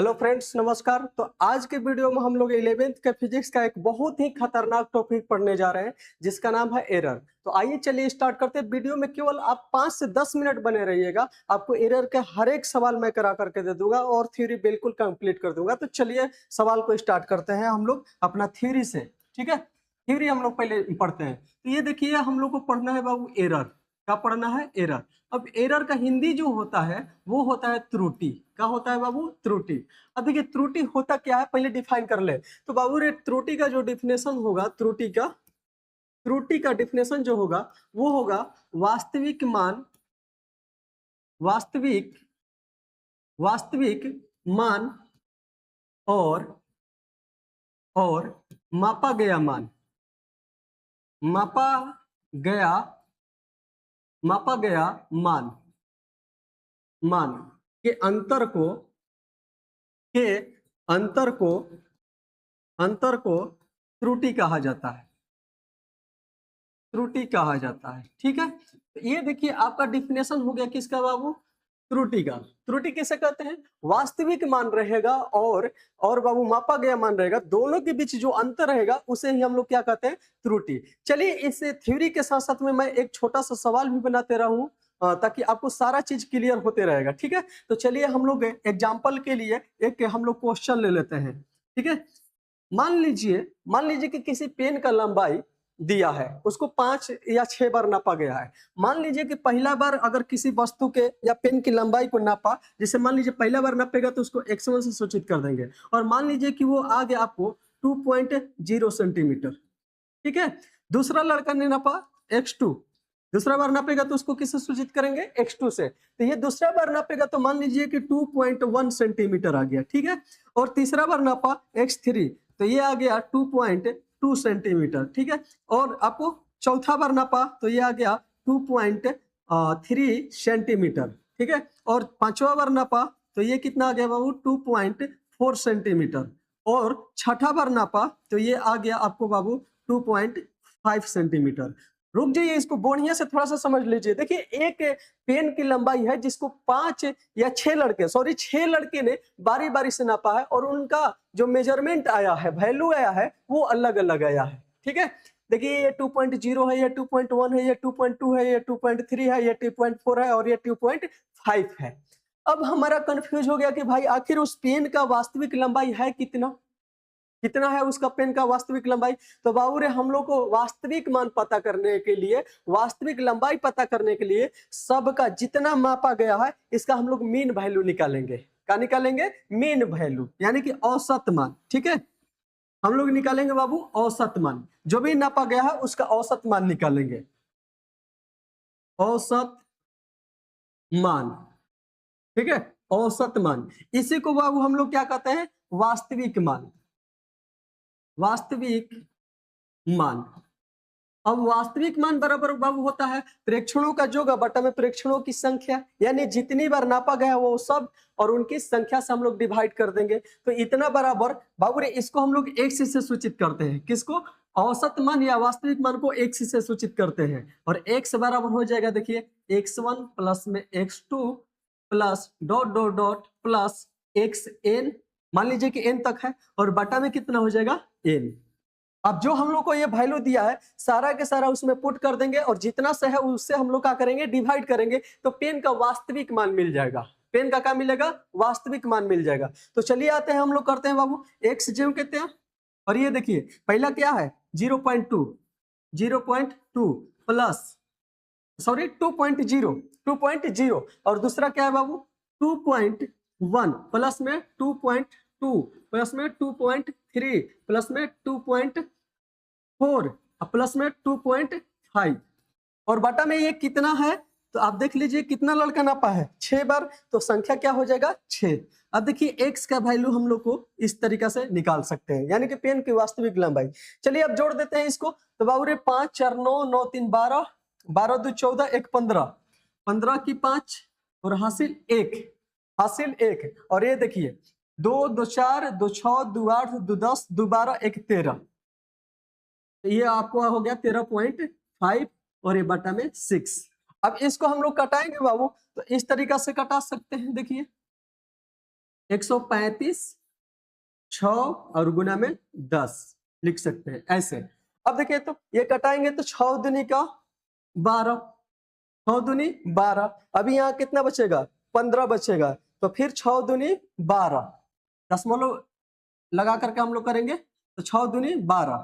Hello friends, नमस्कार। तो आज के वीडियो में हम लोग 11th के फिजिक्स का एक बहुत ही खतरनाक टॉपिक पढ़ने जा रहे हैं जिसका नाम है एरर। तो आइए चलिए स्टार्ट करते हैं। वीडियो में केवल आप 5 से 10 मिनट बने रहिएगा। आपको एरर के हर एक सवाल मैं करा करके दे दूंगा और थ्योरी बिल्कुल कंप्लीट कर दूंगा। तो चलिए सवाल को स्टार्ट करते हैं हम लोग अपना थ्योरी से। ठीक है, थ्योरी हम लोग पहले पढ़ते हैं। तो ये देखिए, हम लोग को पढ़ना है बाबू एरर। क्या पढ़ना है? एरर। अब एरर का हिंदी जो होता है वो होता है त्रुटि। क्या होता है बाबू? त्रुटि। अब देखिए, त्रुटि होता क्या है पहले डिफाइन कर ले। तो बाबू रे, त्रुटि का जो डिफिनेशन होगा, त्रुटि का डिफिनेशन जो होगा वो होगा वास्तविक मान, वास्तविक वास्तविक मान और मापा गया मान, मापा गया मापा गया मान मान के अंतर को के अंतर को त्रुटि कहा जाता है। त्रुटि कहा जाता है। ठीक है, तो ये देखिए आपका डिफिनेशन हो गया किसका बाबू? त्रुटि का। त्रुटि किसे कहते हैं? वास्तविक मान रहेगा और बाबू मापा गया मान रहेगा, दोनों के बीच जो अंतर रहेगा उसे ही हम लोग क्या कहते हैं? त्रुटि। चलिए, इस थ्योरी के साथ साथ में मैं एक छोटा सा सवाल भी बनाते रहूं ताकि आपको सारा चीज क्लियर होते रहेगा। ठीक है, तो चलिए हम लोग एग्जाम्पल के लिए एक हम लोग क्वेश्चन ले लेते हैं। ठीक है, मान लीजिए कि किसी पेन का लंबाई दिया है, उसको 5 या 6 बार नापा गया है। मान लीजिए कि पहला बार अगर किसी वस्तु के या पेन की लंबाई को नापा, जैसे मान लीजिए पहला बार नापेगा तो उसको x1 से सूचित कर देंगे, और मान लीजिए कि वो आ गया आपको 2.0 सेंटीमीटर। ठीक है, दूसरा लड़का ने नापा x2, दूसरा बार नापेगा तो उसको किससे सूचित करेंगे? x2 से। तो ये दूसरा बार नापेगा तो मान लीजिए कि 2.1 सेंटीमीटर आ गया। ठीक है, और तीसरा बार नापा x3 तो ये आ गया 2.2 सेंटीमीटर। ठीक है, और आपको चौथा बार नापा तो ये आ गया 2.3 सेंटीमीटर। ठीक है, और पांचवा बार नापा तो ये कितना आ गया बाबू? 2.4 सेंटीमीटर, और छठा बार नापा तो ये आ गया आपको बाबू 2.5 सेंटीमीटर। रुक जाइए, इसको बढ़िया से थोड़ा सा समझ लीजिए। देखिए, एक पेन की लंबाई है जिसको 5 या 6 लड़के ने बारी बारी से नापा है, और उनका जो मेजरमेंट आया है, वैल्यू आया है, वो अलग अलग आया है। ठीक है, देखिए ये 2.0 है, ये 2.1 है, ये 2.2 है, ये 2.3 है, ये 2.4 है, और ये 2.5 है। अब हमारा कंफ्यूज हो गया कि भाई आखिर उस पेन का वास्तविक लंबाई है कितना? कितना है उसका पेन का वास्तविक लंबाई? तो बाबू रे, हम लोग को वास्तविक मान पता करने के लिए, वास्तविक लंबाई पता करने के लिए सबका जितना मापा गया है इसका हम लोग मीन वैल्यू निकालेंगे। क्या निकालेंगे? मीन वैल्यू, यानी कि औसत मान। ठीक है, हम लोग निकालेंगे बाबू औसत मान। जो भी नापा गया है उसका औसत मान निकालेंगे। औसत मान। ठीक है, औसत मान, इसी को बाबू हम लोग क्या कहते हैं? वास्तविक मान। वास्तविक मान। अब वास्तविक मान बराबर बाबू होता है प्रेक्षणों का जोग बटा में प्रेक्षणों की संख्या, यानी जितनी बार नापा गया वो सब और उनकी संख्या से हम लोग डिवाइड कर देंगे। तो इतना बराबर बाबू रे, इसको हम लोग x से सूचित करते हैं। किसको? औसत मान या वास्तविक मान को x से सूचित करते हैं, और x बराबर हो जाएगा, देखिए x1 प्लस में x2 plus dot dot dot plus xn, मान लीजिए कि n तक है, और बटा में कितना हो जाएगा? n। अब जो हम लोग को ये वैल्यू दिया है सारा के सारा उसमें पुट कर देंगे, और जितना से है उससे हम लोग क्या करेंगे? डिवाइड करेंगे, तो पेन का वास्तविक मान मिल जाएगा। पेन का क्या मिलेगा? वास्तविक मान मिल जाएगा। तो चलिए आते हैं, हम लोग करते हैं बाबू एक्स जो कहते हैं, और ये देखिए पहला क्या है? 0.2 प्लस, सॉरी 2.0 और दूसरा क्या है बाबू? 2.1 प्लस में 2.2 प्लस में 2.3 प्लस में 2.4 प्लस में 2.5, और बटा में ये कितना है? तो आप देख लीजिए कितना लड़का नापा है? 6 बार, तो संख्या क्या हो जाएगा? 6। अब देखिए x का वैल्यू हम लोग को इस तरीका से निकाल सकते हैं, यानी कि पेन की वास्तविक लंबाई। चलिए अब जोड़ देते हैं इसको। तो बाबू रे 5 4 9 9 3 12, 12 2 14, 1 15, 15 की 5 और हासिल 1, हासिल 1। और ये देखिए 2 2 4 2 6 2 8 2 10 2 12 1 13, ये आपको हो गया 13.5, और ये बटा में 6। अब इसको हम लोग कटाएंगे बाबू, तो इस तरीका से कटा सकते हैं। देखिए 135 6 और गुना में 10 लिख सकते हैं ऐसे। अब देखिए तो ये कटाएंगे तो 6 दूनी का 12, 6 दूनी 12, अभी यहाँ कितना बचेगा 15 बचेगा, तो फिर 6 दूनी 12, दशमलव लगा करके हम लोग करेंगे तो 6 दूनी 12।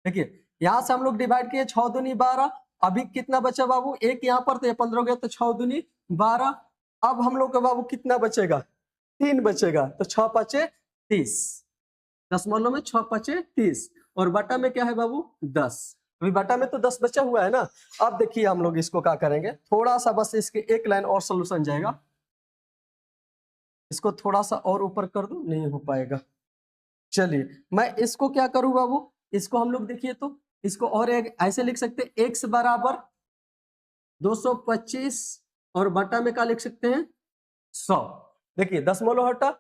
देखिए यहाँ से हम लोग डिवाइड किए 6 दूनी 12, अभी कितना बचा बाबू, एक यहाँ पर तो ये 15 हो गया, तो 6 दूनी 12। अब हम लोग का बाबू कितना बचेगा, 3 बचेगा, तो 6 पचे 30, दशमलव में 6 पचे 30, और बटा में क्या है बाबू 10, अभी बटा में तो 10 बचा हुआ है ना। अब देखिए हम लोग इसको क्या करेंगे, थोड़ा सा बस इसके एक लाइन और सोल्यूशन जाएगा, इसको थोड़ा सा और ऊपर कर दूं, नहीं हो पाएगा। चलिए मैं इसको क्या करूं बाबू, इसको हम लोग देखिए तो इसको और एक ऐसे लिख सकते हैं, x बराबर 225 और बटा में क्या लिख सकते हैं 100। देखिए दशमलव हटा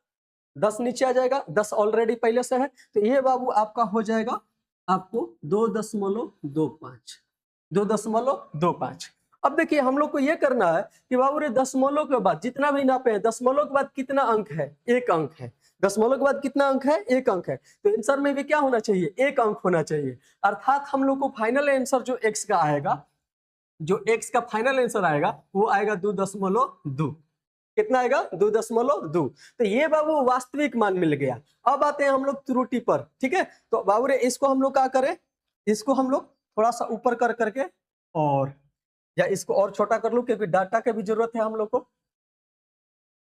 10 नीचे आ जाएगा, 10 ऑलरेडी पहले से है, तो ये बाबू आपका हो जाएगा आपको 2.25, 2.25। अब देखिए हम लोग को ये करना है कि बाबू रे दशमलव के बाद जितना भी नापे हैं, दशमलव के बाद कितना अंक है, एक अंक है, दशमलव के बाद कितना अंक है, एक अंक है, तो आंसर में भी क्या होना चाहिए, एक अंक होना चाहिए। अर्थात हम लोग को फाइनल आंसर जो x का आएगा, जो x का फाइनल आंसर आएगा वो आएगा 2.2। कितना आएगा 2.2। तो ये बाबू वास्तविक मान मिल गया। अब आते हैं हम लोग त्रुटि पर, ठीक है। तो बाबू रे इसको हम लोग क्या करें, इसको हम लोग थोड़ा सा ऊपर कर करके, और या इसको और छोटा कर लूं क्योंकि डाटा की भी जरूरत है हम लोग को,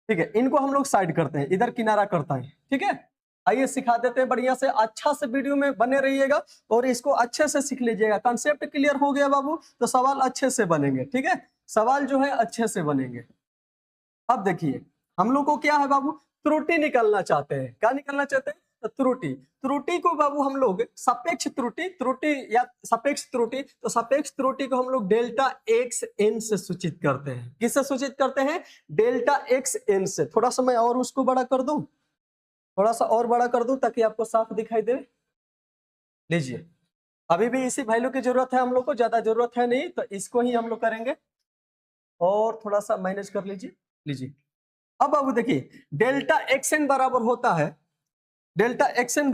ठीक है। इनको हम लोग साइड करते हैं, इधर किनारा करता है, ठीक है। आइए सिखा देते हैं बढ़िया से, अच्छा से वीडियो में बने रहिएगा और इसको अच्छे से सीख लीजिएगा। कंसेप्ट क्लियर हो गया बाबू तो सवाल अच्छे से बनेंगे, ठीक है, सवाल जो है अच्छे से बनेंगे। अब देखिए हम लोग को क्या है बाबू, त्रुटि निकालना चाहते हैं। क्या निकालना चाहते हैं, तो त्रुटि। त्रुटि को बाबू हम लोग सापेक्ष त्रुटि, त्रुटि या सापेक्ष त्रुटि, तो सापेक्ष त्रुटि को हम लोग डेल्टा एक्स एन से सूचित करते हैं। किससे सूचित करते हैं, डेल्टा एक्स एन से। थोड़ा सा मैं और उसको बड़ा कर दूं, थोड़ा सा और बड़ा कर दूं ताकि आपको साफ दिखाई दे। लीजिए अभी भी इसी वैल्यू की जरूरत है हम लोग को, ज्यादा जरूरत है नहीं, तो इसको ही हम लोग करेंगे और थोड़ा सा मैनेज कर लीजिए। लीजिए अब बाबू देखिए डेल्टा एक्स एन बराबर होता है, डेल्टा एक्स एन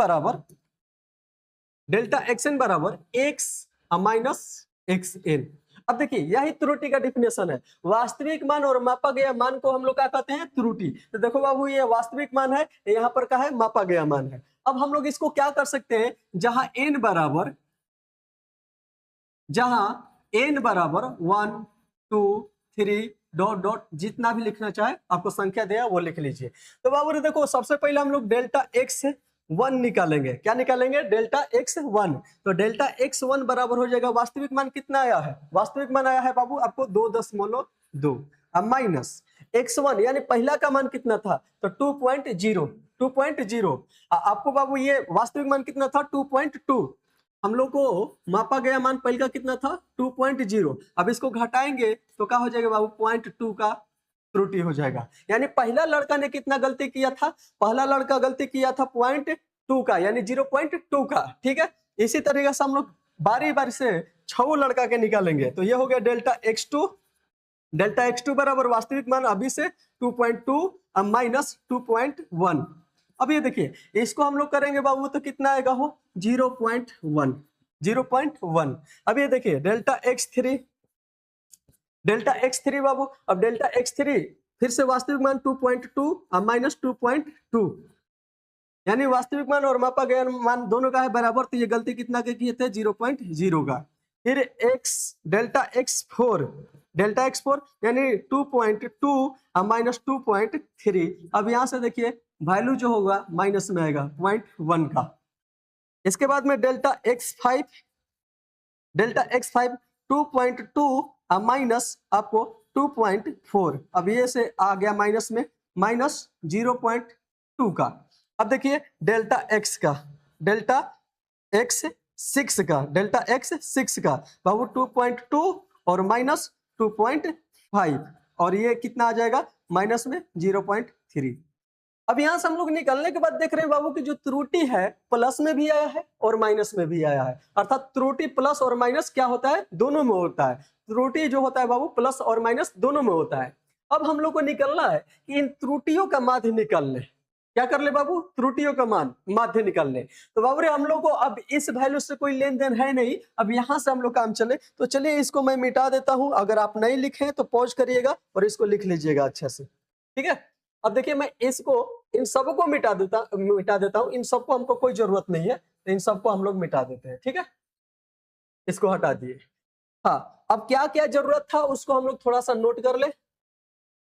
बराबर एक्स माइनस एक्स एन। अब देखिए यही त्रुटि का डिफिनेशन है। वास्तविक मान और मापा गया मान को हम लोग क्या कहते हैं, त्रुटि। तो देखो बाबू ये वास्तविक मान है, यहाँ पर क्या है, मापा गया मान है। अब हम लोग इसको क्या कर सकते हैं, जहां n बराबर 1 2 3 डॉट डॉट जितना भी लिखना चाहे आपको संख्या दिया वो लिख लीजिए। तो बाबू देखो सबसे पहले हम लोग डेल्टा एक्स 1 निकालेंगे। क्या निकालेंगे, डेल्टा एक्स 1। तो डेल्टा एक्स 1 बराबर हो जाएगा, वास्तविक मान कितना आया है, वास्तविक मान आया है बाबू आपको 2.2। अब माइनस x1 यानी पहला का मान कितना था, तो 2.0। आपको बाबू ये वास्तविक मान कितना था 2.2, हम लोग को मापा गया मान पहले का कितना था 2.0। अब इसको घटाएंगे तो क्या हो जाएगा बाबू 0.2 का त्रुटि हो जाएगा। यानी पहला लड़का ने कितना गलती किया था, पहला लड़का गलती किया था 0.2 का, यानी 0.2 का, ठीक है। इसी तरीके से हम लोग बारी बारी से 6 लड़का के निकालेंगे। तो ये हो गया डेल्टा x2, डेल्टा x2 बराबर वास्तविक मान अभी से 2.2 माइनस 2.1। अब ये देखिए इसको हम लोग करेंगे बाबू तो कितना आएगा हो 0.1। अब ये देखिए डेल्टा x3 बाबू। अब डेल्टा x3 फिर से वास्तविक मान 2.2 माइनस 2.2, यानी वास्तविक मान और मापा गया मान दोनों का है बराबर, तो ये गलती कितना के किए थे 0.0 का। फिर डेल्टा x4 यानी 2.2 माइनस 2.3। अब यहां से देखिए वैल्यू जो होगा माइनस में आएगा 0.1 का। इसके बाद में डेल्टा x5 2.2 माइनस आपको 2.4। अब ये से आ गया माइनस में, माइनस 0.2 का। अब देखिए डेल्टा x6 का बाबू 2.2 और माइनस 2.5, और ये कितना आ जाएगा माइनस में 0.3। अब यहां से हम लोग निकलने के बाद देख रहे हैं बाबू की जो त्रुटि है प्लस में भी आया है और माइनस में भी आया है। अर्थात त्रुटि प्लस और माइनस क्या होता है, दोनों में होता है। त्रुटि जो होता है बाबू प्लस और माइनस दोनों में होता है। अब हम लोग को निकलना है कि इन त्रुटियों का माध्य निकाल ले। क्या कर ले बाबू, त्रुटियों का मान माध्य निकाल ले। तो बाबू रे हम लोग को अब इस वैल्यू से कोई लेन देन है नहीं, अब यहाँ से हम लोग काम चले। तो चलिए इसको मैं मिटा देता हूं, अगर आप नहीं लिखे तो पॉज करिएगा और इसको लिख लीजिएगा अच्छे से, ठीक है। अब देखिए मैं इसको इन सबको मिटा देता हूं, इन सबको हमको कोई जरूरत नहीं है, तो इन सबको हम लोग मिटा देते हैं, ठीक है। इसको हटा दिए। हाँ, अब क्या क्या जरूरत था उसको हम लोग थोड़ा सा नोट कर ले।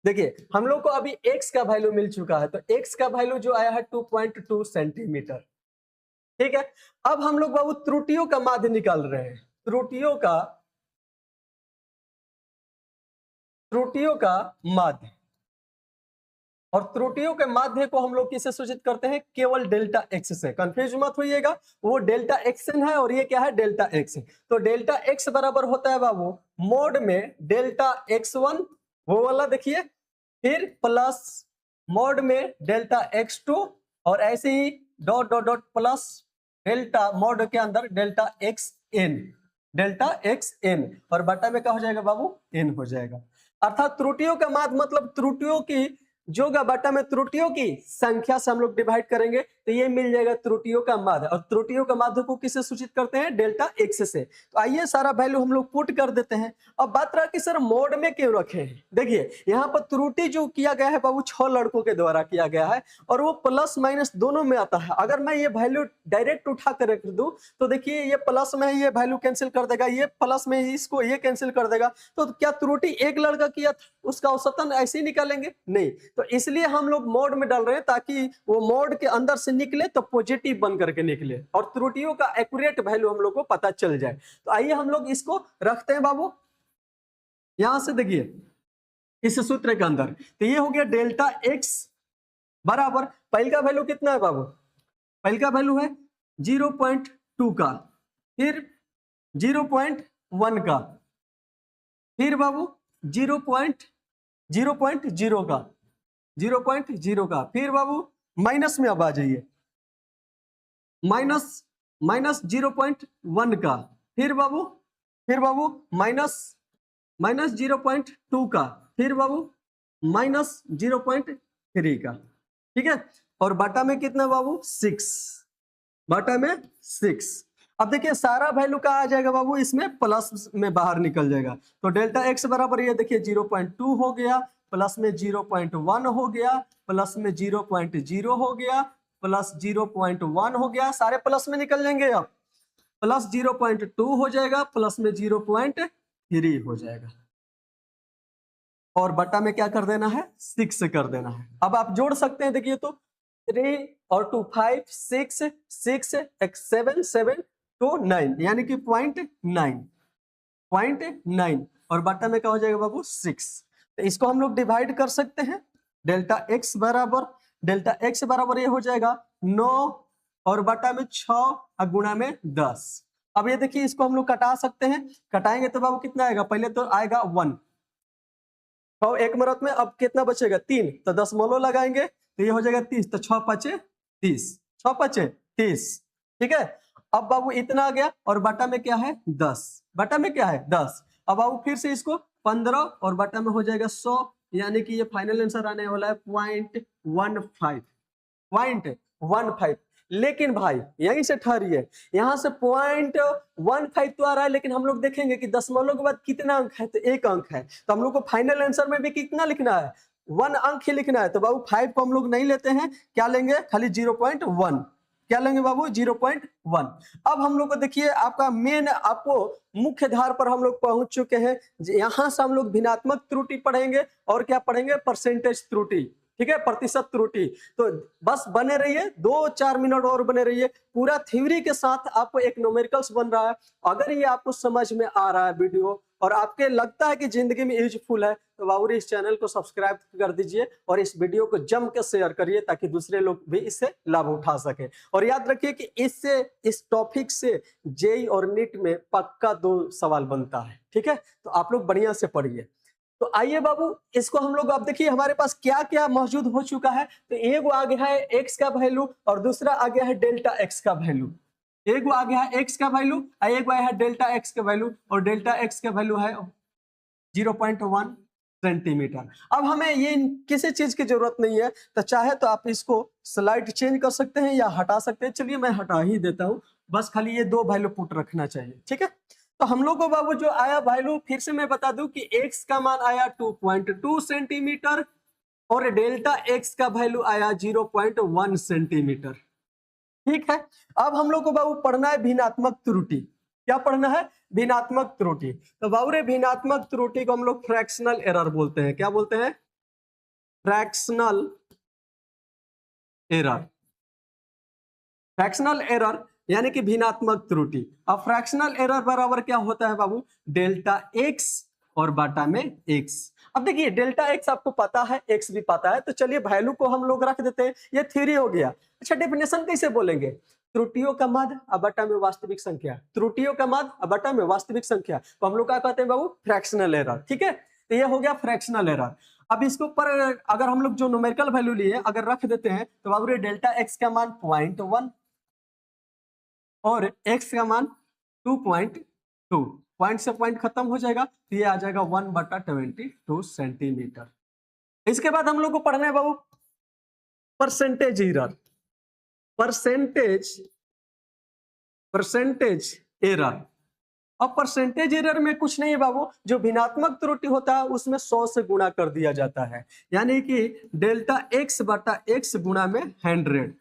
देखिए हम लोग को अभी x का वैल्यू मिल चुका है, तो x का वैल्यू जो आया है 2.2 सेंटीमीटर, ठीक है। अब हम लोग बाबू त्रुटियों का माध्य निकाल रहे हैं, त्रुटियों का माध्य, और त्रुटियों के माध्य को हम लोग किससे सूचित करते हैं, केवल डेल्टा एक्स से। कंफ्यूज मत होइएगा, वो डेल्टा एक्सन है और ये क्या है, डेल्टा एक्स। तो डेल्टा एक्स बराबर होता है बाबू मोड में डेल्टा x1 वो वाला देखिए, फिर प्लस मोड में डेल्टा x2, और ऐसे ही dot dot dot plus delta mode के अंदर डेल्टा xn, और बटा में क्या हो जाएगा बाबू, n हो जाएगा। अर्थात त्रुटियों का माध्य मतलब त्रुटियों की जो बटा में त्रुटियों की संख्या से हम लोग डिवाइड करेंगे, तो ये मिल जाएगा त्रुटियों का माध्य, और त्रुटियों का माध्य को किससे सूचित करते हैं, डेल्टा एक्स से। तो आइए सारा वैल्यू हम लोग पुट कर देते हैं। अब बात रहा कि सर मोड में क्यों रखे हैं, देखिए यहाँ पर त्रुटि जो किया गया है बाबू 6 लड़कों के द्वारा किया गया है, और वो प्लस माइनस दोनों में आता है। अगर मैं ये वैल्यू डायरेक्ट उठा कर रख दूं तो देखिए ये प्लस में ये वैल्यू कैंसिल कर देगा, ये प्लस में इसको ये कैंसिल कर देगा। तो क्या त्रुटि एक लड़का किया था उसका औसतन ऐसे ही निकालेंगे, नहीं। तो इसलिए हम लोग मोड में डाल रहे हैं ताकि वो मोड के अंदर से निकले तो पॉजिटिव बन करके निकले, और त्रुटियों का एक्यूरेट वैल्यू हम लोग को पता चल जाए। तो आइए हम लोग इसको रखते हैं बाबू, यहां से देखिए इस सूत्र के अंदर, तो ये हो गया डेल्टा एक्स बराबर, पहले का वैल्यू कितना है बाबू, पहले का वैल्यू है 0.2 का, फिर 0.1 का, फिर बाबू 0.0 का, 0.0 का, फिर बाबू माइनस में अब आ जाइए, माइनस 0.1 का, फिर बाबू माइनस 0.2 का, फिर बाबू माइनस 0.3 का, ठीक है। और बटा में कितना बाबू 6, बटा में 6। अब देखिए सारा वैल्यू का आ जाएगा बाबू, इसमें प्लस में बाहर निकल जाएगा। तो डेल्टा एक्स बराबर ये देखिए 0.2 हो गया, प्लस में 0.1 हो गया, प्लस में 0.0 हो गया, प्लस 0.1 हो गया, सारे प्लस में निकल जाएंगे। अब प्लस 0.2 हो जाएगा, प्लस में 0.3 हो जाएगा, और बटा में क्या कर देना है, 6 कर देना है। अब आप जोड़ सकते हैं, देखिए तो 3 और 2 5 6 6 7 7 2 9, यानी कि 0.9, और बटा में क्या हो जाएगा बाबू 6। तो इसको हम लोग डिवाइड कर सकते हैं, डेल्टा एक्स बराबर ये हो जाएगा 9 और बटा में 6 और गुणा में 10। अब ये देखिए इसको हम लोग कटा सकते हैं, कटाएंगे तो बाबू कितना आएगा, पहले तो आएगा 1, तो एक मरत में अब कितना बचेगा 3, तो 10 मोलो लगाएंगे तो ये हो जाएगा 30, तो 6 5 30, 6 5 30, ठीक है। अब बाबू इतना आ गया, और बटा में क्या है 10, बटा में क्या है 10। अब बाबू फिर से इसको 15 और बटा में हो जाएगा 100, यानी कि ये फाइनल आंसर आने वाला है 0.15। लेकिन भाई यहीं से ठहरिए, यहाँ से 0.15 तो आ रहा है, लेकिन हम लोग देखेंगे कि दशमलव के बाद कितना अंक है, तो 1 अंक है। तो हम लोग को फाइनल आंसर में भी कितना लिखना है, 1 अंक ही लिखना है। तो बाबू 5 को हम लोग नहीं लेते हैं, क्या लेंगे, खाली 0.1, क्या लेंगे बाबू 0.1। अब हम लोग को देखिए आपका मेन, आपको मुख्य धार पर हम लोग पहुंच चुके हैं। यहां से हम लोग भिन्नात्मक त्रुटि पढ़ेंगे, और क्या पढ़ेंगे, परसेंटेज त्रुटि, ठीक है, प्रतिशत त्रुटि। तो बस बने रहिए, 2-4 मिनट और बने रहिए, पूरा थ्योरी के साथ आपको एक न्यूमेरिकल्स बन रहा है। अगर ये आपको समझ में आ रहा है वीडियो, और आपके लगता है कि जिंदगी में यूजफुल है, तो बाबूरी इस चैनल को सब्सक्राइब कर दीजिए, और इस वीडियो को जम के शेयर करिए, ताकि दूसरे लोग भी इससे लाभ उठा सके। और याद रखिए कि इससे, इस टॉपिक से जेई और नीट में पक्का 2 सवाल बनता है, ठीक है। तो आप लोग बढ़िया से पढ़िए। तो आइए बाबू इसको हम लोग, अब देखिए हमारे पास क्या क्या मौजूद हो चुका है। तो एक आ गया है एक्स का वैल्यू, और दूसरा आ गया है डेल्टा एक्स का वैल्यू। एक आ गया है एक्स का वैल्यू, एक आया है डेल्टा एक्स का वैल्यू, और डेल्टा एक्स का वैल्यू है 0.1, सेंटीमीटर। अब हमें ये किसी चीज की जरूरत नहीं है, तो चाहे तो आप इसको स्लाइड चेंज कर सकते हैं या हटा सकते हैं। चलिए मैं हटा ही देता हूं, बस खाली ये दो वैल्यू पुट रखना चाहिए, ठीक है। तो हम लोग को बाबू जो आया वैल्यू, फिर से मैं बता दूं कि x का मान आया 2.2 सेंटीमीटर और डेल्टा x का वैल्यू आया 0.1 सेंटीमीटर, ठीक है। अब हम लोग को बाबू पढ़ना है भिन्नात्मक त्रुटि। क्या पढ़ना है? भिन्नात्मक त्रुटि। तो बाबू रे भिन्नात्मक त्रुटि को हम लोग फ्रैक्शनल एरर बोलते हैं। क्या बोलते हैं? Fractional error. फ्रैक्शनल एरर यानी कि भिन्नात्मक त्रुटि। अब फ्रैक्शनल एरर बराबर क्या होता है बाबू? डेल्टा x और बाटा में x। अब देखिए डेल्टा x आपको पता है, x भी पता है, तो चलिए वैल्यू को हम लोग रख देते हैं। ये थ्योरी हो गया। अच्छा, डेफिनेशन कैसे बोलेंगे? त्रुटियों का मध्य बटा में वास्तविक संख्या। त्रुटियों का मध्य बटा में वास्तविक संख्या, तो हम लोग क्या कहते हैं बाबू? फ्रैक्शनल एरर, ठीक है। तो ये हो गया फ्रैक्शनल एरर। अब इसके ऊपर अगर हम लोग जो न्यूमेरिकल वैल्यू लिए अगर रख देते हैं, तो बाबू रे डेल्टा x का मान 0.1 और x का मान 2.2, पॉइंट से पॉइंट खत्म हो जाएगा, तो ये आ जाएगा 1/22 सेंटीमीटर। इसके बाद हम लोग को पढ़ना है बाबू परसेंटेज एरर। Percentage error. अब परसेंटेज एरर में कुछ नहीं है बाबू, जो भिन्नात्मक त्रुटि होता है उसमें 100 से गुणा कर दिया जाता है, यानी कि डेल्टा x बटा x गुणा में 100।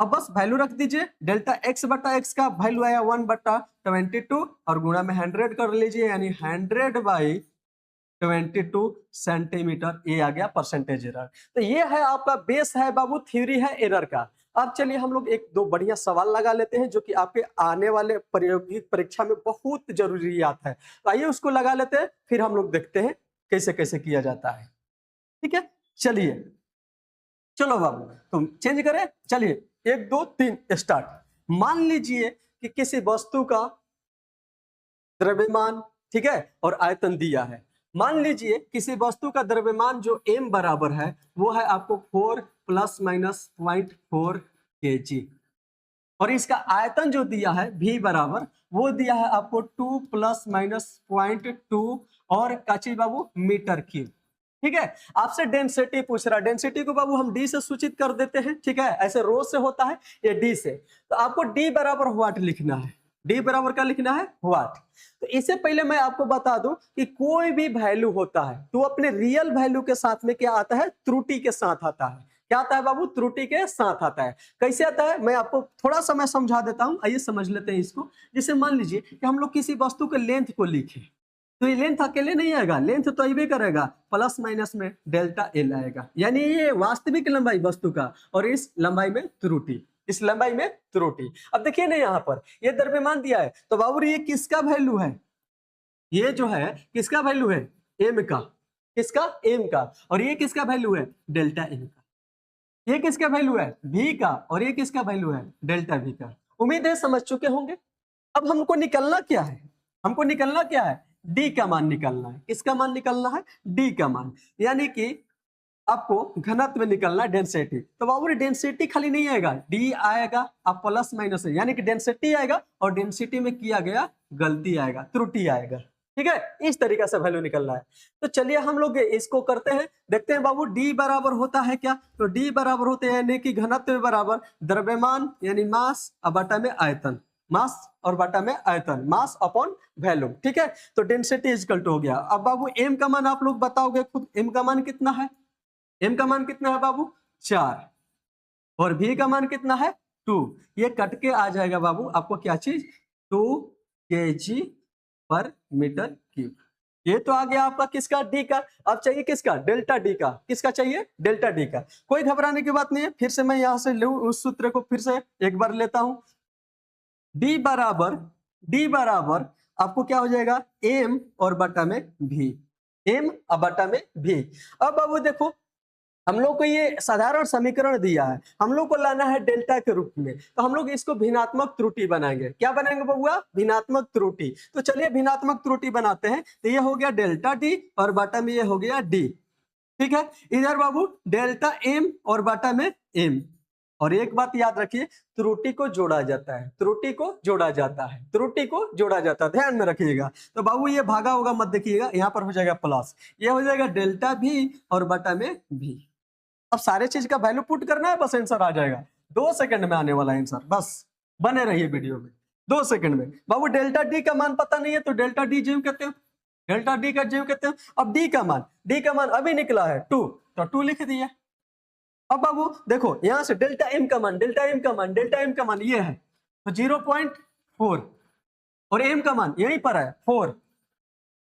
अब बस वैल्यू रख दीजिए, डेल्टा x बटा x का वैल्यू आया 1/22 और गुणा में 100 कर लीजिए, यानी 100/22 सेंटीमीटर। ये आ गया परसेंटेज एरर। तो ये है आपका बेस है बाबू, थ्योरी है एरर का। अब चलिए हम लोग एक दो बढ़िया सवाल लगा लेते हैं जो कि आपके आने वाले प्रायोगिक परीक्षा में बहुत जरूरी आता है। तो आइए उसको लगा लेते हैं, फिर हम लोग देखते हैं कैसे कैसे किया जाता है, ठीक है। चलिए, चलो बाबू तुम चेंज करें। चलिए 1 2 3 स्टार्ट। मान लीजिए कि किसी वस्तु का द्रव्यमान, ठीक है, और आयतन दिया है। मान लीजिए किसी वस्तु का द्रव्यमान जो m बराबर है वो है आपको 4 ± 0.4 kg, और इसका आयतन जो दिया है v बराबर, वो दिया है आपको 2 ± 0.2 और काची बाबू मीटर क्यूब, ठीक है। आपसे डेंसिटी पूछ रहा है, डेंसिटी को बाबू हम d से सूचित कर देते हैं, ठीक है। ऐसे रो से होता है, ये d से, तो आपको d बराबर वाट लिखना है। d बराबर क्या लिखना है? वाट। तो इससे पहले मैं आपको बता दूं कि कोई भी वैल्यू होता है तो अपने रियल वैल्यू के साथ में क्या आता है? त्रुटि के साथ आता है। क्या आता है बाबू? त्रुटि के साथ आता है। कैसे आता है मैं आपको थोड़ा सा मैं समझा देता हूं, आइए समझ लेते हैं इसको। जैसे मान लीजिए कि हम लोग किसी वस्तु के लेंथ को लिखे, तो ये लेंथ अकेले नहीं आएगा, लेंथ तो अभी करेगा, प्लस माइनस में डेल्टा एल आएगा, यानी ये वास्तविक लंबाई वस्तु का, और इस लंबाई में त्रुटि, इस लंबाई में त्रुटि। अब देखिए ना यहाँ पर ये द्रव्यमान दिया है, तो बाबू ये किसका वैल्यू है? ये जो है किसका वैल्यू है? एम का। किसका? एम का। और ये किसका वैल्यू है? डेल्टा एम का। ये किसका वैल्यू है? वी का। और ये किसका वैल्यू है? डेल्टा वी का। उम्मीद है समझ चुके होंगे। अब हमको निकलना क्या है? हमको निकलना क्या है? डी का मान निकलना है। किसका मान निकलना है? डी का मान, यानी कि आपको घनत्व निकलना है, डेंसिटी। तो बाबू डेंसिटी खाली नहीं आएगा, डी आएगा, अब प्लस माइनस है, यानी कि डेंसिटी आएगा और डेंसिटी में किया गया गलती आएगा, त्रुटि आएगा, ठीक है। इस तरीके से वैल्यू निकलना है। तो चलिए हम लोग इसको करते हैं, देखते हैं बाबू डी बराबर होता है क्या? तो डी बराबर होते हैं यानी कि घनत्व बराबर द्रव्यमान यानी मास और बटा में आयतन, मास और बटा में आयतन, मास अपॉन वॉल्यूम, ठीक है। तो डेंसिटी इक्वल टू हो गया। अब बाबू एम का मान आप लोग बताओगे खुद, एम का मान कितना है? एम का मान कितना है बाबू? 4। और v का मान कितना है? 2। ये कट के आ जाएगा बाबू आपको क्या चीज? 2 kg पर मीटर क्यूब। ये तो आ गया आपका किसका? डी का। अब चाहिए किसका? डेल्टा डी का। किसका चाहिए? डेल्टा डी का। कोई घबराने की बात नहीं है, फिर से मैं यहां से लूं उस सूत्र को, फिर से एक बार लेता हूं। डी बराबर आपको क्या हो जाएगा? एम और बटा में भी, एम और बटा में भी। अब बाबू देखो हम लोग को ये साधारण समीकरण दिया है, हम लोग को लाना है डेल्टा के रूप में, तो हम लोग इसको भिन्नात्मक त्रुटि बनाएंगे। क्या बनाएंगे बबुआ? भिन्नात्मक त्रुटि। तो चलिए भिन्नात्मक त्रुटि बनाते हैं। तो ये हो गया डेल्टा डी और बाटा में ये हो गया डी, ठीक है। इधर बाबू डेल्टा एम और बाटा में एम, और एक बात याद रखिए, त्रुटि को जोड़ा जाता है, त्रुटि को जोड़ा जाता है, त्रुटि को जोड़ा जाता है, ध्यान में रखिएगा। तो बाबू ये भागा होगा मत देखिएगा, यहाँ पर हो जाएगा प्लस, ये हो जाएगा डेल्टा भी और बटा में भी। अब सारे चीज का वैल्यू पुट करना है, बस आंसर आ जाएगा 2 सेकंड में आने वाला आंसर। बस बने रहिए वीडियो में 2 सेकंड में। बाबू डेल्टा डी का मान पता नहीं है तो डेल्टा डी जीव कहते हो, डेल्टा डी का जीव कहते हो। अब डी का मान अभी निकला है 2, तो 2 लिख दिया। अब बाबू देखो यहां से डेल्टा एम का मान, डेल्टा एम का मान, डेल्टा एम का मान ये है तो 0.4 और एम का मान यहीं पर है 4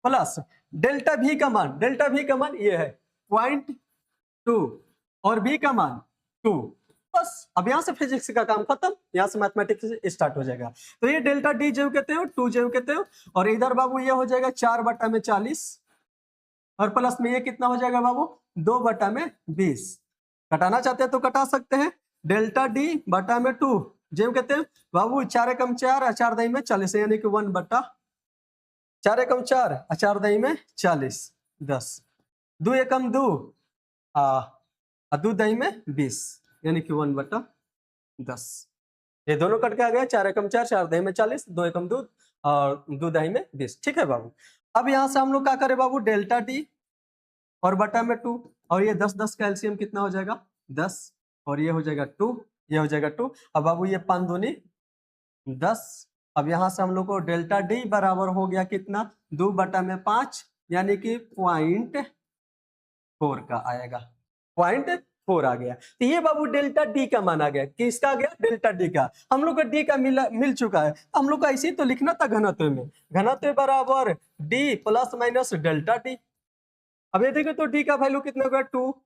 प्लस डेल्टा भी का मान, डेल्टा भी का मान ये है 0.2 और बी का मान 2। बस अब यहां से फिजिक्स का काम खत्म, यहां से मैथमेटिक्स स्टार्ट हो जाएगा। तो ये डेल्टा डी जेव कहते हो, 2 जेव कहते हो। और इधर बाबू ये हो जाएगा 4/40 और प्लस में ये कितना हो जाएगा बाबू 2/20। कटाना चाहते हैं तो कटा सकते हैं। डेल्टा डी बटा में 2 जेव कहते हैं बाबू 4 एकम 4 4 दही में 40 यानी कि 1/4 एकम 4 4 दही में 40 10 2 एकम 2 2 दही में 20 यानी कि 1/10। ये दोनों कट के आ गया 4 एकम 4 4 दही में 40 2 एकम 2 और 2 दही में 20। ठीक है बाबू। अब यहां से हम लोग क्या करें बाबू डेल्टा डी और बटा में 2 और ये 10 10 का एलसीएम कितना हो जाएगा 10 और ये हो जाएगा 2, ये हो जाएगा 2। अब बाबू ये 5 दूनी 10। अब यहां से हम लोग को डेल्टा डी बराबर हो गया कितना 2/5 यानी कि 0.4 का आएगा, 0.4 आ गया। तो ये बाबू डेल्टा डी का मान आ गया। किसका आ गया डेल्टा डी का। हम लोग को डी का मिल चुका है, हम लोग को ऐसे ही तो लिखना था घनत्व में, घनत्व बराबर D plus minus delta D. अब ये देखिए तो डी का वैल्यू कितना होगा 2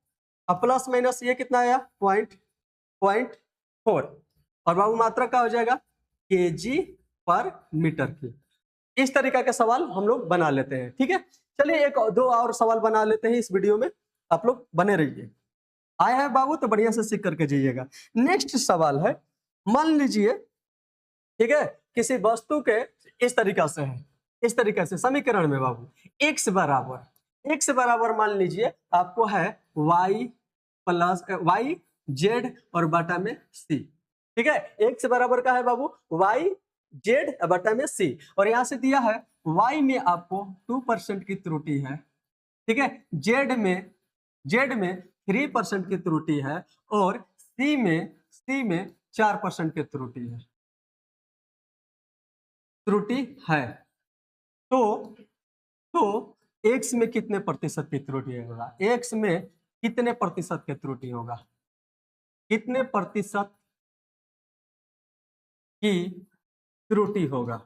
अब प्लस माइनस ये कितना आया 0.4 और बाबू मात्रा का हो जाएगा केजी पर मीटर की। इस तरीका के सवाल हम लोग बना लेते हैं। ठीक है, चलिए एक दो और सवाल बना लेते हैं इस वीडियो में, आप लोग बने रहिए। आया है बाबू तो बढ़िया से सीख करके जाइएगा। नेक्स्ट सवाल है, मान लीजिए ठीक है किसी वस्तु के इस तरीका से है, इस तरीके से समीकरण में बाबू x बराबर मान लीजिए आपको है y प्लस y z और बटा में c। ठीक है, x बराबर का है बाबू y z बटा में c और यहां से दिया है y में आपको 2% की त्रुटि है। ठीक है, z में 3% की त्रुटि है और c में 4% की त्रुटि है। तो x में कितने प्रतिशत की त्रुटि होगा, x में कितने प्रतिशत की त्रुटि होगा, कितने प्रतिशत की त्रुटि होगा।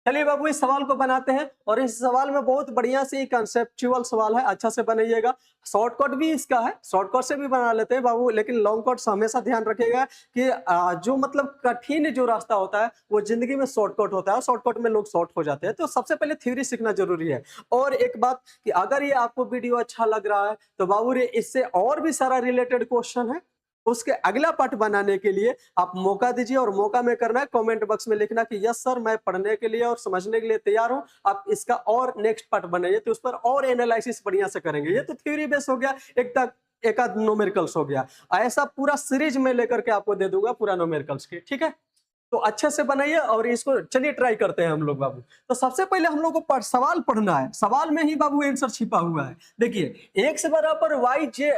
चलिए बाबू इस सवाल को बनाते हैं और इस सवाल में बहुत बढ़िया से कंसेप्चुअल सवाल है, अच्छा से बनाइएगा। शॉर्टकट भी इसका है, शॉर्टकट से भी बना लेते हैं बाबू, लेकिन लॉन्ग कट हमेशा ध्यान रखिएगा कि जो मतलब कठिन जो रास्ता होता है वो जिंदगी में शॉर्टकट होता है, शॉर्टकट में लोग शॉर्ट हो जाते हैं। तो सबसे पहले थ्योरी सीखना जरूरी है। और एक बात कि अगर ये आपको वीडियो अच्छा लग रहा है तो बाबू रे इससे और भी सारा रिलेटेड क्वेश्चन है, उसके अगला पार्ट बनाने के लिए आप मौका दीजिए और मौका में करना है कमेंट बॉक्स में लिखना कि यस सर मैं पढ़ने के लिए और समझने के लिए तैयार हूं, आप इसका और नेक्स्ट पार्ट बनाइए तो उस पर और एनालिसिस बढ़िया से करेंगे। ये तो थ्योरी बेस हो गया, एक आध न्यूमेरिकल्स हो गया, ऐसा पूरा सीरीज में लेकर के आपको दे दूंगा पूरा न्यूमेरिकल्स की। ठीक है, तो अच्छे से बनाइए और इसको चलिए ट्राई करते हैं हम लोग बाबू। तो सबसे पहले हम लोग को सवाल पढ़ना है, सवाल में ही बाबू आंसर छिपा हुआ है। देखिए x बराबर y z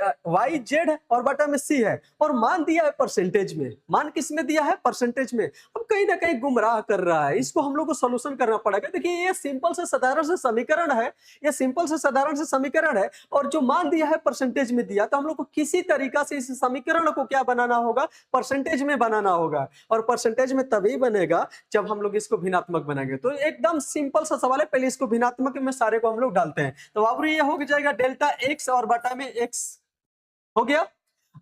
और बटा में c है और मान दिया है परसेंटेज में, मान किस में दिया है परसेंटेज में। अब कहीं ना कहीं गुमराह कर रहा है, इसको हम लोग को सोल्यूशन करना पड़ेगा। देखिए ये सिंपल से साधारण से समीकरण है, ये सिंपल से साधारण से समीकरण है और जो मान दिया है परसेंटेज में दिया, तो हम लोग को किसी तरीका से इस समीकरण को क्या बनाना होगा परसेंटेज में बनाना होगा। और परसेंटेज तभी बनेगा जब हम लोग इसको भिन्नात्मक बनाएंगे। तो एकदम सिंपल सा सवाल है, पहले इसको भिन्नात्मक में सारे को हम लोग डालते हैं। तो बाबू ये हो जाएगा डेल्टा x और बटा में x हो गया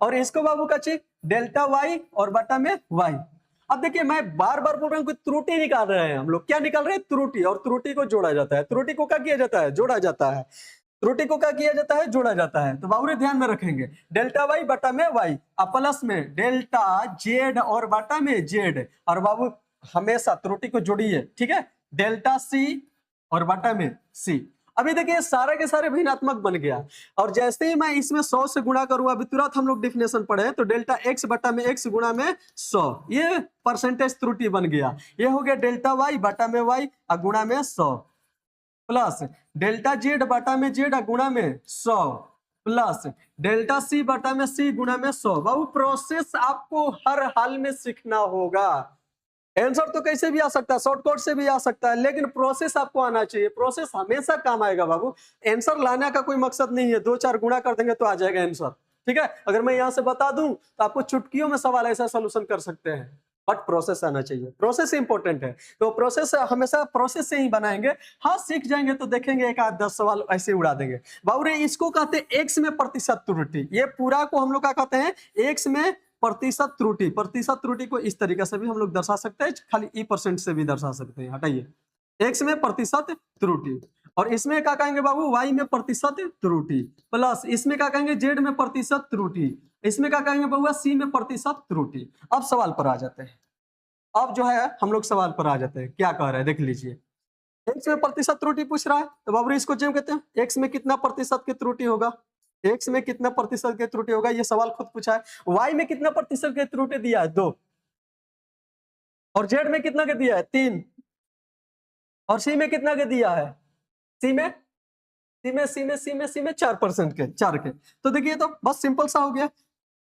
और इसको बाबू का चेक डेल्टा y और बटा में y। अब देखिए मैं बार बार बोल रहा हूं कि त्रुटि निकाल रहे हैं हम लोग, क्या निकाल रहे हैं त्रुटि, और त्रुटि को जोड़ा जाता है। त्रुटि को क्या किया जाता है जोड़ा जाता है, त्रुटि को क्या किया जाता है जोड़ा जाता है। तो बाबू ध्यान में रखेंगे डेल्टा y बटा में y प्लस में डेल्टा z और बटा में z और बाबू हमेशा त्रुटि को जोड़िए। ठीक है, डेल्टा c और बटा में c अभी देखिए सारे के सारे भिन्नात्मक बन गया, और जैसे ही मैं इसमें 100 से गुणा करूं, अभी तुरंत हम लोग डिफिनेशन पढ़े तो डेल्टा x बटा में x गुणा में 100, ये परसेंटेज त्रुटि बन गया। ये हो गया डेल्टा y बटा में y गुणा में 100 प्लस डेल्टा z बटा में z गुणा में 100 प्लस डेल्टा c बटा में c गुणा में 100। बाबू प्रोसेस आपको हर हाल में सीखना होगा। आंसर तो कैसे भी आ सकता है, शॉर्टकट से भी आ सकता है, लेकिन प्रोसेस आपको आना चाहिए। प्रोसेस हमेशा काम आएगा बाबू। आंसर लाने का कोई मकसद नहीं है, 2-4 गुणा कर देंगे तो आ जाएगा आंसर, ठीक है। अगर मैं यहां से बता दूं तो आपको चुटकियों में सवाल ऐसा सोल्यूशन कर सकते हैं, बट प्रोसेस आना चाहिए। प्रोसेस इंपॉर्टेंट है, तो प्रोसेस हमेशा प्रोसेस से ही बनाएंगे। हाँ सीख जाएंगे तो देखेंगे 1-10 सवाल ऐसे उड़ा देंगे। बाबू रे इसको कहते हैं एक्स में प्रतिशत त्रुटि। ये पूरा को हम लोग क्या कहते हैं, एक्स में प्रतिशत त्रुटि। प्रतिशत त्रुटि को इस तरीके से भी हम लोग दर्शा सकते हैं, खाली % से भी दर्शा सकते हैं। हटाइए, एक्स में प्रतिशत त्रुटि, और इसमें क्या कहेंगे बाबू, वाई में प्रतिशत त्रुटि, प्लस इसमें क्या कहेंगे, जेड में प्रतिशत त्रुटि, इसमें क्या कहेंगे बाबू, सी में प्रतिशत त्रुटि। अब सवाल पर आ जाते हैं। अब जो है हम लोग सवाल पर आ जाते हैं, क्या कह रहा है देख लीजिए। एक्स में प्रतिशत त्रुटि पूछ रहा है, तो बाबू इसको जेम कहते हैं। एक्स में कितना प्रतिशत की त्रुटि होगा, एक्स में कितना प्रतिशत की त्रुटि होगा, ये सवाल खुद पूछा है। वाई में कितना प्रतिशत की त्रुटि दिया है, 2, और जेड में कितना के दिया है, 3, और सी में कितना के दिया है, सी में 4% के, 4 के। तो देखिए तो बस सिंपल सा हो गया,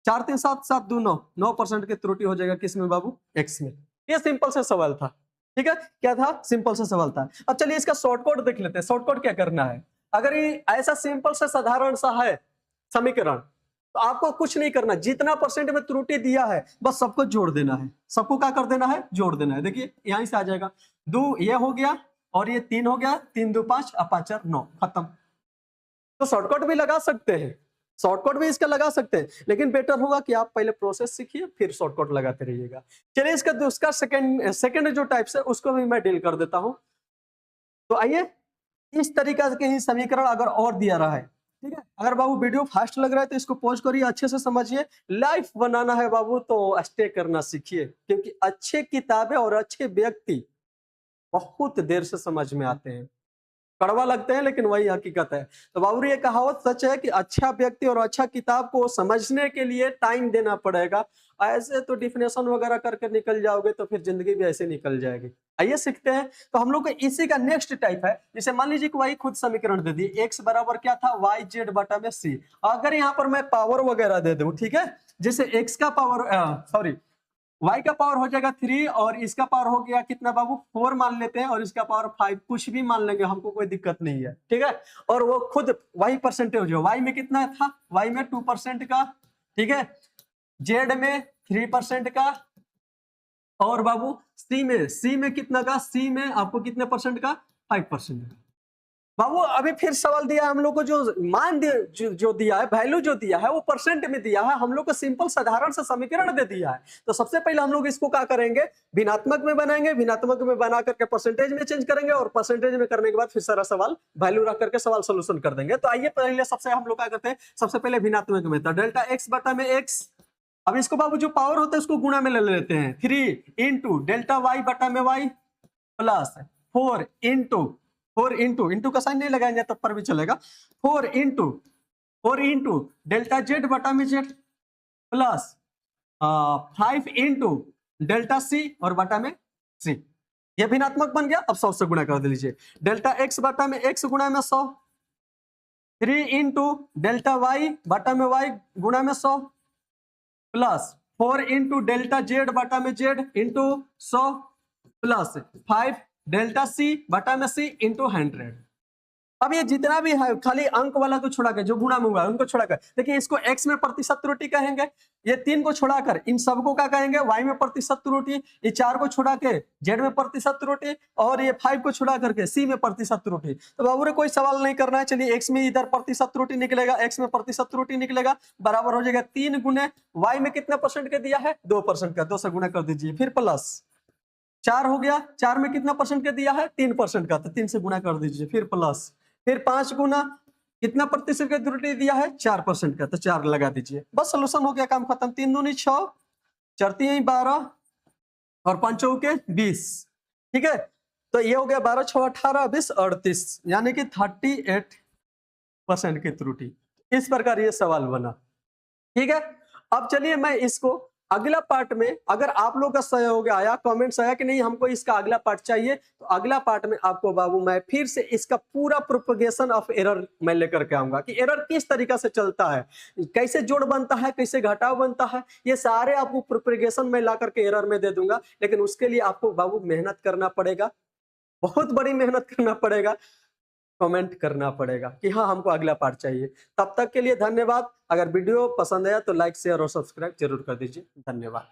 4 3 7 7 2 9, 9% की त्रुटि हो जाएगा किसमें बाबू, एक्स में। ये सिंपल सा सवाल था, ठीक है। क्या था, सिंपल सा सवाल था। अब चलिए इसका शॉर्टकट देख लेते हैं। शॉर्टकट क्या करना है, अगर ये ऐसा सिंपल सा साधारण सा है समीकरण, तो आपको कुछ नहीं करना, जितना परसेंट में त्रुटि दिया है बस सबको जोड़ देना है। सबको क्या कर देना है, जोड़ देना है। देखिए यहीं से आ जाएगा, 2 ये हो गया और ये 3 हो गया, 3 2 5 और 5 4 9, खत्म। तो शॉर्टकट भी लगा सकते हैं, शॉर्टकट भी इसका लगा सकते हैं, लेकिन बेटर होगा कि आप पहले प्रोसेस सीखिए फिर शॉर्टकट लगाते रहिएगा। चलिए इसका दूसरा सेकंड जो टाइप्स है उसको भी मैं डील कर देता हूं। तो आइए, इस तरीका के ही समीकरण अगर और दिया रहा है, ठीक है। अगर बाबू वीडियो फास्ट लग रहा है तो इसको पॉज करिए, अच्छे से समझिए। लाइफ बनाना है बाबू तो स्टे करना सीखिए, क्योंकि अच्छे किताबें और अच्छे व्यक्ति बहुत देर से समझ में आते हैं, कड़वा लगते हैं लेकिन वही हकीकत है। तो बाबू ये कहावत सच है कि अच्छा व्यक्ति और अच्छा किताब को समझने के लिए टाइम देना पड़ेगा। ऐसे तो डिफिनेशन वगैरह करके निकल जाओगे तो फिर जिंदगी भी ऐसे निकल जाएगी। आइए सीखते हैं। तो हम लोग को इसी का नेक्स्ट टाइप है, जैसे मान लीजिए कि वाई खुद समीकरण दे दी, एक्स बराबर क्या था, वाई जेड बटा में सी। अगर यहाँ पर मैं पावर वगैरह दे दूं, ठीक है, जैसे एक्स का पावर y का पावर हो जाएगा 3 और इसका पावर हो गया कितना बाबू, 4 मान लेते हैं, और इसका पावर 5, कुछ भी मान लेंगे, हमको कोई दिक्कत नहीं है, ठीक है। और वो खुद वही परसेंटेज हो, y में कितना था, y में 2% का, ठीक है, z में 3% का, और बाबू c में कितना का, c में आपको कितने परसेंट का, 5% का। बाबू अभी फिर सवाल दिया है हम लोग को, जो मान जो दिया है, वैल्यू जो दिया है वो परसेंट में दिया है, हम लोग को सिंपल साधारण सा समीकरण दे दिया है। तो सबसे पहले हम लोग इसको क्या करेंगे, भिन्नात्मक में बनाएंगे, भिन्नात्मक में बना करके परसेंटेज में चेंज करेंगे, और परसेंटेज में करने के बाद फिर सारा सवाल वैल्यू रख करके सवाल सोल्यूशन कर देंगे। तो आइए पहले सबसे हम लोग क्या करते हैं, सबसे पहले भिन्नात्मक में, तो डेल्टा एक्स बटा में एक्स। अब इसको बाबू जो पावर होता है उसको गुणा में ले लेते हैं, 3 इंटू डेल्टा वाई बटा में वाई प्लस 4 इंटू का साइन नहीं लगाएंगे तब पर भी चलेगा, 4 इंटू डेल्टा जेड बटा में Z plus 5 into delta C और बटा में सी। ये भिन्नात्मक बन गया। अब 100 से गुणा कर दीजिए, डेल्टा एक्स बटा में एक्स गुणा में 100, 3 इंटू डेल्टा वाई बटा में वाई गुणा में 100 प्लस 4 इंटू डेल्टा जेड बटा में Z into 100 plus 5 delta C बटा में सी इंटू 100। अब ये जितना भी है खाली अंक वाला को छोड़ा कर, जो गुणा में हुआ है उनको छोड़ा कर, देखिए इसको x में प्रतिशत त्रुटि कहेंगे, ये 3 को छोड़ाकर इन सबको क्या कहेंगे, y में प्रतिशत त्रुटि, ये 4 को छोड़ा के z में प्रतिशत त्रुटि, और ये 5 को छोड़ा करके c में प्रतिशत त्रुटि। तो बाबू रे कोई सवाल नहीं करना है। चलिए x में इधर प्रतिशत त्रुटि निकलेगा, x में प्रतिशत त्रुटि निकलेगा, बराबर हो जाएगा 3 गुने y में कितना परसेंट का दिया है, 2% का, 2 से गुणा कर दीजिए, फिर प्लस 4 हो गया, 4 में कितना परसेंट का दिया है, 3% का, तो 3 से गुणा कर दीजिए, फिर प्लस, फिर 5 गुना कितना प्रतिशत का त्रुटि दिया है, 4% का, तो 4 लगा दीजिए, बस सोल्यूशन हो गया, काम खत्म। 3 दूनी 6, 4 3 12 और 5 चौके 20, ठीक है। तो ये हो गया 12 6 18 20 38 यानी कि 38% की त्रुटि। इस प्रकार ये सवाल बना। ठीक है, अब चलिए मैं इसको अगला पार्ट में, अगर आप लोग का सहयोग आया, कमेंट्स आया कि नहीं हमको इसका अगला पार्ट चाहिए, तो अगला पार्ट में आपको बाबू मैं फिर से इसका पूरा प्रोपगेशन ऑफ एरर मैं लेकर के आऊंगा कि एरर किस तरीका से चलता है, कैसे जोड़ बनता है, कैसे घटाव बनता है, ये सारे आपको प्रोपगेशन में ला करके एरर में दे दूंगा। लेकिन उसके लिए आपको बाबू मेहनत करना पड़ेगा, बहुत बड़ी मेहनत करना पड़ेगा, कमेंट करना पड़ेगा कि हाँ हमको अगला पार्ट चाहिए। तब तक के लिए धन्यवाद। अगर वीडियो पसंद आया तो लाइक शेयर और सब्सक्राइब जरूर कर दीजिए। धन्यवाद।